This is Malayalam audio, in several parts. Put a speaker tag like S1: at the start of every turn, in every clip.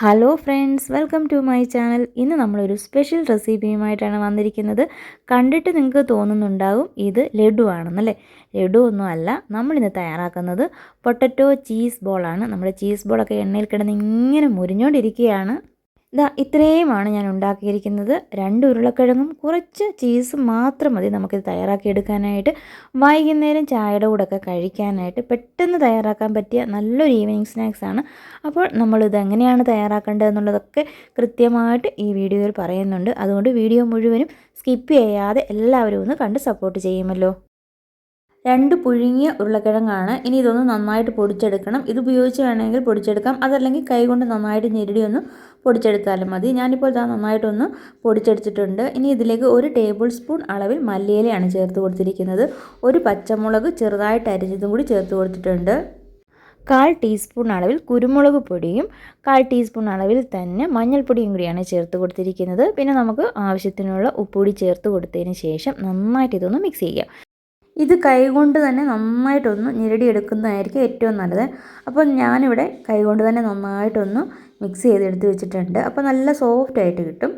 S1: Hello friends, welcome to my channel. ഇന്ന് നമ്മളൊരു സ്പെഷ്യൽ റെസിപ്പിയുമായിട്ടാണ് വന്നിരിക്കുന്നത്. കണ്ടിട്ട് നിങ്ങൾക്ക് തോന്നുന്നുണ്ടാകും ഇത് ലഡു ആണെന്നല്ലേ. ലഡു ഒന്നും അല്ല. നമ്മളിന്ന് തയ്യാറാക്കുന്നത് പൊട്ടറ്റോ ചീസ് ബോളാണ്. നമ്മുടെ ചീസ് ബോളൊക്കെ എണ്ണയിൽ കിടന്ന് ഇങ്ങനെ മുരിഞ്ഞുകൊണ്ടിരിക്കുകയാണ്. ഇത്രയുമാണ് ഞാൻ ഉണ്ടാക്കിയിരിക്കുന്നത്. 2 ഉരുളക്കിഴങ്ങും കുറച്ച് ചീസും മാത്രം മതി നമുക്കിത് തയ്യാറാക്കിയെടുക്കാനായിട്ട്. വൈകുന്നേരം ചായയുടെ കൂടെയൊക്കെ കഴിക്കാനായിട്ട് പെട്ടെന്ന് തയ്യാറാക്കാൻ പറ്റിയ നല്ലൊരു ഈവനിങ് സ്നാക്സാണ്. അപ്പോൾ നമ്മളിത് എങ്ങനെയാണ് തയ്യാറാക്കേണ്ടതെന്നുള്ളതൊക്കെ കൃത്യമായിട്ട് ഈ വീഡിയോയിൽ പറയുന്നുണ്ട്. അതുകൊണ്ട് വീഡിയോ മുഴുവനും സ്കിപ്പ് ചെയ്യാതെ എല്ലാവരും ഒന്ന് കണ്ട് സപ്പോർട്ട് ചെയ്യുമല്ലോ. 2 പുഴുങ്ങിയ ഉരുളക്കിഴങ്ങാണ്. ഇനി ഇതൊന്ന് നന്നായിട്ട് പൊടിച്ചെടുക്കണം. ഇത് ഉപയോഗിച്ച് വേണമെങ്കിൽ പൊടിച്ചെടുക്കാം, അതല്ലെങ്കിൽ കൈകൊണ്ട് നന്നായിട്ട് ഞെരടി ഒന്ന് പൊടിച്ചെടുത്താലും മതി. ഞാനിപ്പോൾ നന്നായിട്ടൊന്ന് പൊടിച്ചെടുത്തിട്ടുണ്ട്. ഇനി ഇതിലേക്ക് 1 ടേബിൾ സ്പൂൺ അളവിൽ മല്ലിയിലയാണ് ചേർത്ത് കൊടുത്തിരിക്കുന്നത്. 1 പച്ചമുളക് ചെറുതായിട്ട് അരിഞ്ഞതും കൂടി ചേർത്ത് കൊടുത്തിട്ടുണ്ട്. 1/4 ടീസ്പൂൺ അളവിൽ കുരുമുളക് പൊടിയും 1/4 ടീസ്പൂൺ അളവിൽ തന്നെ മഞ്ഞൾപ്പൊടിയും കൂടിയാണ് ചേർത്ത് കൊടുത്തിരിക്കുന്നത്. പിന്നെ നമുക്ക് ആവശ്യത്തിനുള്ള ഉപ്പുപൊടി ചേർത്ത് കൊടുത്തതിന് ശേഷം നന്നായിട്ട് ഇതൊന്ന് മിക്സ് ചെയ്യാം. ഇത് കൈകൊണ്ട് തന്നെ നന്നായിട്ടൊന്ന് ഞെരടിയെടുക്കുന്നതായിരിക്കും ഏറ്റവും നല്ലത്. അപ്പോൾ ഞാനിവിടെ കൈകൊണ്ട് തന്നെ നന്നായിട്ടൊന്ന് മിക്സ് ചെയ്തെടുത്ത് വെച്ചിട്ടുണ്ട്. അപ്പോൾ നല്ല സോഫ്റ്റ് ആയിട്ട് കിട്ടും.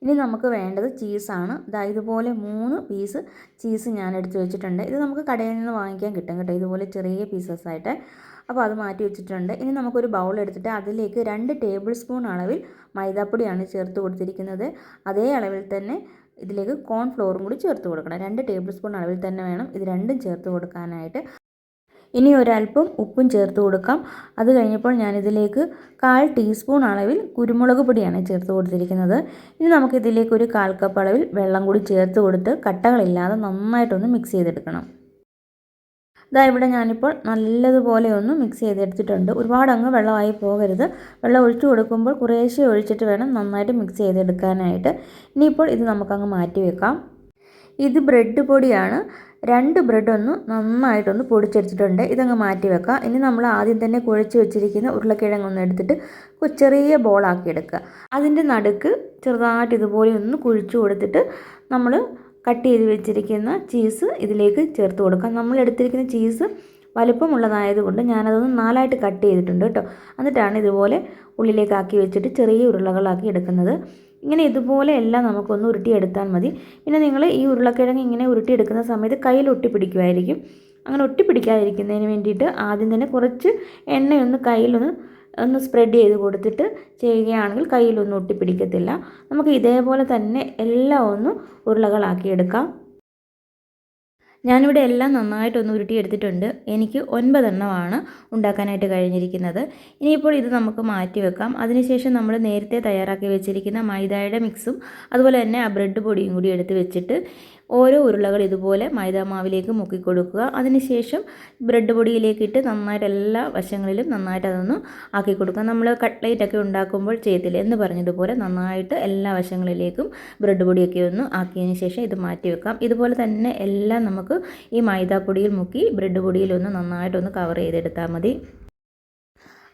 S1: ഇനി നമുക്ക് വേണ്ടത് ചീസാണ്. ഇതുപോലെ 3 പീസ് ചീസ് ഞാൻ എടുത്ത് വെച്ചിട്ടുണ്ട്. ഇത് നമുക്ക് കടയിൽ നിന്ന് വാങ്ങിക്കാൻ കിട്ടും കേട്ടോ, ഇതുപോലെ ചെറിയ പീസസ് ആയിട്ട്. അപ്പോൾ അത് മാറ്റി വെച്ചിട്ടുണ്ട്. ഇനി നമുക്കൊരു ബൗൾ എടുത്തിട്ട് അതിലേക്ക് 2 ടേബിൾ സ്പൂൺ അളവിൽ മൈദാപ്പൊടിയാണ് ചേർത്ത് കൊടുത്തിരിക്കുന്നത്. അതേ അളവിൽ തന്നെ ഇതിലേക്ക് കോൺഫ്ലോറും കൂടി ചേർത്ത് കൊടുക്കണം. 2 ടേബിൾ സ്പൂൺ അളവിൽ തന്നെ വേണം ഇത് രണ്ടും ചേർത്ത് കൊടുക്കാനായിട്ട്. ഇനി ഒരല്പം ഉപ്പും ചേർത്ത് കൊടുക്കാം. അത് കഴിഞ്ഞപ്പോൾ ഞാനിതിലേക്ക് 1/4 ടീസ്പൂൺ അളവിൽ കുരുമുളക് പൊടിയാണ് ചേർത്ത് കൊടുത്തിരിക്കുന്നത്. ഇനി നമുക്കിതിലേക്ക് ഒരു 1/4 കപ്പ് അളവിൽ വെള്ളം കൂടി ചേർത്ത് കൊടുത്ത് കട്ടകളില്ലാതെ നന്നായിട്ടൊന്ന് മിക്സ് ചെയ്തെടുക്കണം. ഇവിടെ ഞാനിപ്പോൾ നല്ലതുപോലെ ഒന്ന് മിക്സ് ചെയ്തെടുത്തിട്ടുണ്ട്. ഒരുപാട് അങ്ങ് വെള്ളമായി പോകരുത്. വെള്ളം ഒഴിച്ചു കൊടുക്കുമ്പോൾ കുറേശ്ശെ ഒഴിച്ചിട്ട് വേണം നന്നായിട്ട് മിക്സ് ചെയ്തെടുക്കാനായിട്ട്. ഇനിയിപ്പോൾ ഇത് നമുക്കങ്ങ് മാറ്റി വെക്കാം. ഇത് ബ്രെഡ് പൊടിയാണ്. 2 ബ്രെഡ് ഒന്ന് നന്നായിട്ടൊന്ന് പൊടിച്ചെടുത്തിട്ടുണ്ട്. ഇതങ്ങ് മാറ്റി വെക്കാം. ഇനി നമ്മൾ ആദ്യം തന്നെ കുഴച്ച് വെച്ചിരിക്കുന്ന ഉരുളക്കിഴങ്ങൊന്ന് എടുത്തിട്ട് ചെറിയ ബോളാക്കി എടുക്കുക. അതിൻ്റെ നടുക്ക് ചെറുതായിട്ട് ഇതുപോലെ ഒന്ന് കുഴിച്ചു കൊടുത്തിട്ട് നമ്മൾ കട്ട് ചെയ്ത് വെച്ചിരിക്കുന്ന ചീസ് ഇതിലേക്ക് ചേർത്ത് കൊടുക്കാം. നമ്മൾ എടുത്തിരിക്കുന്ന ചീസ് വലിപ്പമുള്ളതായതുകൊണ്ട് ഞാനതൊന്ന് 4ആയിട്ട് കട്ട് ചെയ്തിട്ടുണ്ട് കേട്ടോ. എന്നിട്ടാണ് ഇതുപോലെ ഉള്ളിലേക്കാക്കി വെച്ചിട്ട് ചെറിയ ഉരുളകളാക്കി എടുക്കുന്നത്. ഇങ്ങനെ ഇതുപോലെ എല്ലാം നമുക്കൊന്ന് ഉരുട്ടിയെടുത്താൽ മതി. പിന്നെ നിങ്ങൾ ഈ ഉരുളക്കിഴങ്ങ് ഇങ്ങനെ ഉരുട്ടിയെടുക്കുന്ന സമയത്ത് കയ്യിൽ ഒട്ടിപ്പിടിക്കുമായിരിക്കും. അങ്ങനെ ഒട്ടിപ്പിടിക്കാതിരിക്കുന്നതിന് വേണ്ടിയിട്ട് ആദ്യം തന്നെ കുറച്ച് എണ്ണയൊന്ന് കയ്യിലൊന്ന് സ്പ്രെഡ് ചെയ്ത് കൊടുത്തിട്ട് ചെയ്യുകയാണെങ്കിൽ കയ്യിലൊന്നും ഒട്ടിപ്പിടിക്കത്തില്ല. നമുക്ക് ഇതേപോലെ തന്നെ എല്ലാം ഒന്ന് ഉരുളകളാക്കിയെടുക്കാം. ഞാനിവിടെ എല്ലാം നന്നായിട്ടൊന്ന് ഉരുട്ടിയെടുത്തിട്ടുണ്ട്. എനിക്ക് 9 എണ്ണമാണ് ഉണ്ടാക്കാനായിട്ട് കഴിഞ്ഞിരിക്കുന്നത്. ഇനിയിപ്പോൾ ഇത് നമുക്ക് മാറ്റി വെക്കാം. അതിനുശേഷം നമ്മൾ നേരത്തെ തയ്യാറാക്കി വെച്ചിരിക്കുന്ന മൈദയുടെ മിക്സും അതുപോലെ തന്നെ ആ ബ്രെഡ് പൊടിയും കൂടി എടുത്ത് വെച്ചിട്ട് ഓരോ ഉരുളകൾ ഇതുപോലെ മൈദാമാവിലേക്ക് മുക്കി കൊടുക്കുക. അതിനുശേഷം ബ്രെഡ് പൊടിയിലേക്ക് ഇട്ട് നന്നായിട്ട് എല്ലാ വശങ്ങളിലും നന്നായിട്ട് അതൊന്ന് ആക്കി കൊടുക്കുക. നമ്മൾ കട്ട്ലേറ്റൊക്കെ ഉണ്ടാക്കുമ്പോൾ ചെയ്യത്തില്ല എന്ന് പറഞ്ഞതുപോലെ നന്നായിട്ട് എല്ലാ വശങ്ങളിലേക്കും ബ്രെഡ് പൊടിയൊക്കെ ഒന്ന് ആക്കിയതിന് ശേഷം ഇത് മാറ്റി വെക്കാം. ഇതുപോലെ തന്നെ എല്ലാം നമുക്ക് ഈ മൈദാപ്പൊടിയിൽ മുക്കി ബ്രെഡ് പൊടിയിലൊന്ന് നന്നായിട്ടൊന്ന് കവർ ചെയ്തെടുത്താൽ മതി.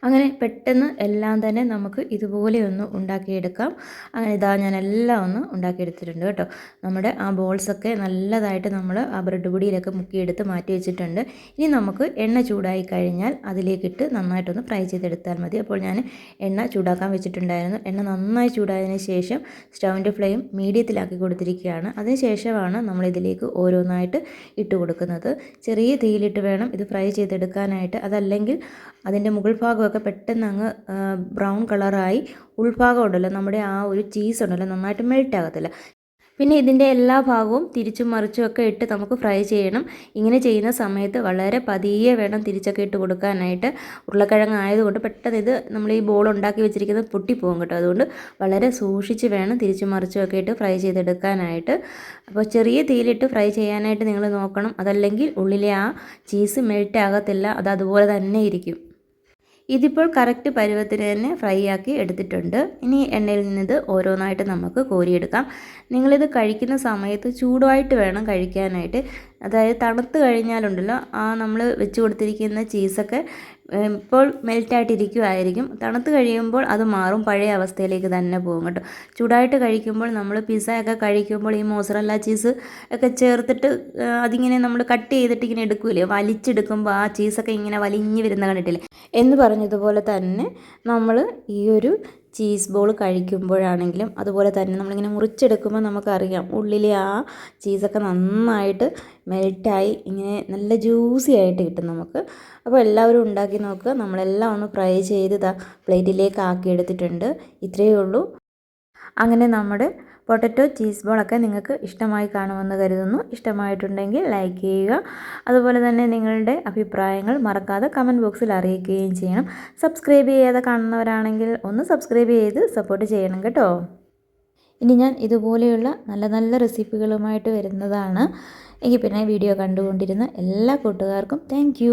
S1: അങ്ങനെ പെട്ടെന്ന് എല്ലാം തന്നെ നമുക്ക് ഇതുപോലെ ഒന്ന് ഉണ്ടാക്കിയെടുക്കാം. അങ്ങനെ ഞാൻ എല്ലാം ഒന്ന് ഉണ്ടാക്കിയെടുത്തിട്ടുണ്ട് കേട്ടോ. നമ്മുടെ ആ ബോൾസൊക്കെ നല്ലതായിട്ട് നമ്മൾ ആ ബ്രെഡ് പൊടിയിലൊക്കെ മുക്കിയെടുത്ത് മാറ്റി വെച്ചിട്ടുണ്ട്. ഇനി നമുക്ക് എണ്ണ ചൂടായി കഴിഞ്ഞാൽ അതിലേക്കിട്ട് നന്നായിട്ടൊന്ന് ഫ്രൈ ചെയ്തെടുത്താൽ മതി. അപ്പോൾ ഞാൻ എണ്ണ ചൂടാക്കാൻ വെച്ചിട്ടുണ്ടായിരുന്നു. എണ്ണ നന്നായി ചൂടായതിന് ശേഷം സ്റ്റൗവിൻ്റെ ഫ്ലെയിം മീഡിയത്തിലാക്കി കൊടുത്തിരിക്കുകയാണ്. അതിന് ശേഷമാണ് നമ്മളിതിലേക്ക് ഓരോന്നായിട്ട് ഇട്ട് കൊടുക്കുന്നത്. ചെറിയ തീയിലിട്ട് വേണം ഇത് ഫ്രൈ ചെയ്തെടുക്കാനായിട്ട്. അതല്ലെങ്കിൽ അതിൻ്റെ മുകൾ ഭാഗമൊക്കെ പെട്ടെന്ന് അങ്ങ് ബ്രൗൺ കളറായി ഉൾഭാഗം ഉണ്ടല്ലോ, നമ്മുടെ ആ ഒരു ചീസ് ഉണ്ടല്ലോ, നന്നായിട്ട് മെൽറ്റ് ആകത്തില്ല. പിന്നെ ഇതിൻ്റെ എല്ലാ ഭാഗവും തിരിച്ചും മറിച്ചും ഒക്കെ ഇട്ട് നമുക്ക് ഫ്രൈ ചെയ്യണം. ഇങ്ങനെ ചെയ്യുന്ന സമയത്ത് വളരെ പതിയെ വേണം തിരിച്ചൊക്കെ ഇട്ട് കൊടുക്കാനായിട്ട്. ഉരുളക്കിഴങ്ങ് ആയതുകൊണ്ട് പെട്ടെന്ന് ഇത് നമ്മൾ ഈ ബോൾ ഉണ്ടാക്കി വെച്ചിരിക്കുന്നത് പൊട്ടിപ്പോകും കേട്ടോ. അതുകൊണ്ട് വളരെ സൂക്ഷിച്ച് വേണം തിരിച്ചും മറിച്ചും ഒക്കെ ഇട്ട് ഫ്രൈ ചെയ്തെടുക്കാനായിട്ട്. അപ്പോൾ ചെറിയ തീയിലിട്ട് ഫ്രൈ ചെയ്യാനായിട്ട് നിങ്ങൾ നോക്കണം. അതല്ലെങ്കിൽ ഉള്ളിലെ ആ ചീസ് മെൽറ്റ് ആകത്തില്ല, അത് അതുപോലെ തന്നെ ഇരിക്കും. ഇതിപ്പോൾ കറക്റ്റ് പരുവത്തിന് തന്നെ ഫ്രൈ ആക്കി എടുത്തിട്ടുണ്ട്. ഇനി എണ്ണയിൽ നിന്നിത് ഓരോന്നായിട്ട് നമുക്ക് കോരിയെടുക്കാം. നിങ്ങളിത് കഴിക്കുന്ന സമയത്ത് ചൂടായിട്ട് വേണം കഴിക്കാനായിട്ട്. അതായത് തണുത്ത് കഴിഞ്ഞാലുണ്ടല്ലോ ആ നമ്മൾ വെച്ച് കൊടുത്തിരിക്കുന്ന ചീസൊക്കെ ഇപ്പോൾ മെൽറ്റായിട്ടിരിക്കുമായിരിക്കും. തണുത്ത് കഴിയുമ്പോൾ അത് മാറും, പഴയ അവസ്ഥയിലേക്ക് തന്നെ പോകും കേട്ടോ. ചൂടായിട്ട് കഴിക്കുമ്പോൾ നമ്മൾ പിസ്സയൊക്കെ കഴിക്കുമ്പോൾ ഈ മോസറല്ല ചീസ് ഒക്കെ ചേർത്തിട്ട് അതിങ്ങനെ നമ്മൾ കട്ട് ചെയ്തിട്ട് ഇങ്ങനെ എടുക്കൂലേ, വലിച്ചെടുക്കുമ്പോൾ ആ ചീസൊക്കെ ഇങ്ങനെ വലിഞ്ഞ് വരുന്ന കണ്ടിട്ടില്ലേ എന്ന് പറഞ്ഞതുപോലെ തന്നെ നമ്മൾ ഈ ഒരു ചീസ് ബോൾ കഴിക്കുമ്പോഴാണെങ്കിലും അതുപോലെ തന്നെ നമ്മളിങ്ങനെ മുറിച്ചെടുക്കുമ്പോൾ നമുക്കറിയാം ഉള്ളിലെ ആ ചീസൊക്കെ നന്നായിട്ട് മെൽറ്റായി ഇങ്ങനെ നല്ല ജ്യൂസി ആയിട്ട് കിട്ടും നമുക്ക്. അപ്പോൾ എല്ലാവരും ഉണ്ടാക്കി നോക്കുക. നമ്മളെല്ലാം ഒന്ന് ഫ്രൈ ചെയ്ത് പ്ലേറ്റിലേക്ക് ആക്കി എടുത്തിട്ടുണ്ട്. ഇത്രയേ ഉള്ളൂ. അങ്ങനെ നമ്മുടെ പൊട്ടറ്റോ ചീസ് ബോളൊക്കെ നിങ്ങൾക്ക് ഇഷ്ടമായി കാണുമെന്ന് കരുതുന്നു. ഇഷ്ടമായിട്ടുണ്ടെങ്കിൽ ലൈക്ക് ചെയ്യുക. അതുപോലെ തന്നെ നിങ്ങളുടെ അഭിപ്രായങ്ങൾ മറക്കാതെ കമൻറ്റ് ബോക്സിൽ അറിയിക്കുകയും ചെയ്യണം. സബ്സ്ക്രൈബ് ചെയ്യാതെ കാണുന്നവരാണെങ്കിൽ ഒന്ന് സബ്സ്ക്രൈബ് ചെയ്ത് സപ്പോർട്ട് ചെയ്യണം കേട്ടോ. ഇനി ഞാൻ ഇതുപോലെയുള്ള നല്ല നല്ല റെസിപ്പികളുമായിട്ട് വരുന്നതാണ്. എങ്കിൽ പിന്നെ വീഡിയോ കണ്ടുകൊണ്ടിരുന്ന എല്ലാ കൂട്ടുകാർക്കും താങ്ക്